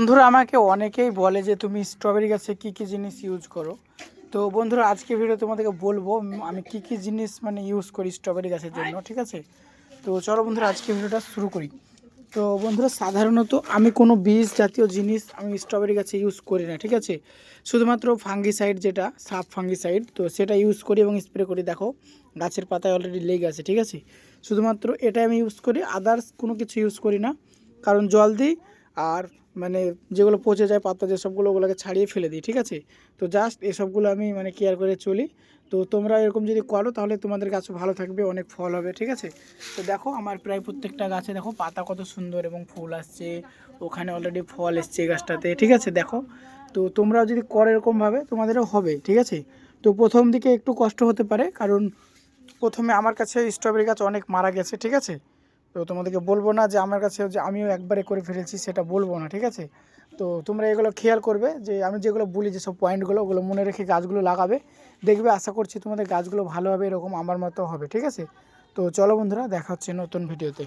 বন্ধুরা আমাকে অনেকেই বলে যে তুমি স্ট্রবেরি গাছে কী কী জিনিস ইউজ করো। তো বন্ধুরা আজকে ভিডিও তোমাদেরকে বলবো আমি কী কী জিনিস ইউজ করি স্ট্রবেরি গাছের জন্য, ঠিক আছে। তো চলো বন্ধুরা আজকে ভিডিওটা শুরু করি। তো বন্ধুরা সাধারণত আমি কোনো বীজ জাতীয় জিনিস আমি স্ট্রবেরি গাছে ইউজ করি না, ঠিক আছে। শুধুমাত্র ফাঙ্গিসাইড, যেটা সাব ফাঙ্গিসাইড, তো সেটা ইউজ করি এবং স্প্রে করি। দেখো গাছের পাতায় অলরেডি লেগে আছে, ঠিক আছে। শুধুমাত্র এটাই আমি ইউজ করি, আদার্স কোনো কিছু ইউজ করি না। কারণ জল দিই আর যেগুলো পচে যায় পাতা যেসবগুলো, ওগুলোকে ছাড়িয়ে ফেলে দিই, ঠিক আছে। তো জাস্ট এসবগুলো আমি কেয়ার করে চলি। তো তোমরা এরকম যদি করো তাহলে তোমাদের গাছও ভালো থাকবে, অনেক ফল হবে, ঠিক আছে। তো দেখো আমার প্রায় প্রত্যেকটা গাছে দেখো পাতা কত সুন্দর এবং ফুল আসছে, ওখানে অলরেডি ফল এসছে গাছটাতে, ঠিক আছে। দেখো তো তোমরাও যদি করো এরকমভাবে তোমাদেরও হবে, ঠিক আছে। তো প্রথম দিকে একটু কষ্ট হতে পারে, কারণ প্রথমে আমার কাছে স্ট্রবেরি গাছ অনেক মারা গেছে, ঠিক আছে। তো তোমাদেরকে বলবো না যে আমার কাছে যে আমিও একবারে করে ফেলেছি, সেটা বলবো না, ঠিক আছে। তো তোমরা এগুলো খেয়াল করবে, যে আমি যেগুলো বলি যেসব পয়েন্টগুলো, ওগুলো মনে রেখে গাছগুলো লাগাবে, দেখবে আশা করছি তোমাদের গাছগুলো ভালো হবে, এরকম আমার মতো হবে, ঠিক আছে। তো চলো বন্ধুরা, দেখা হচ্ছে নতুন ভিডিওতে।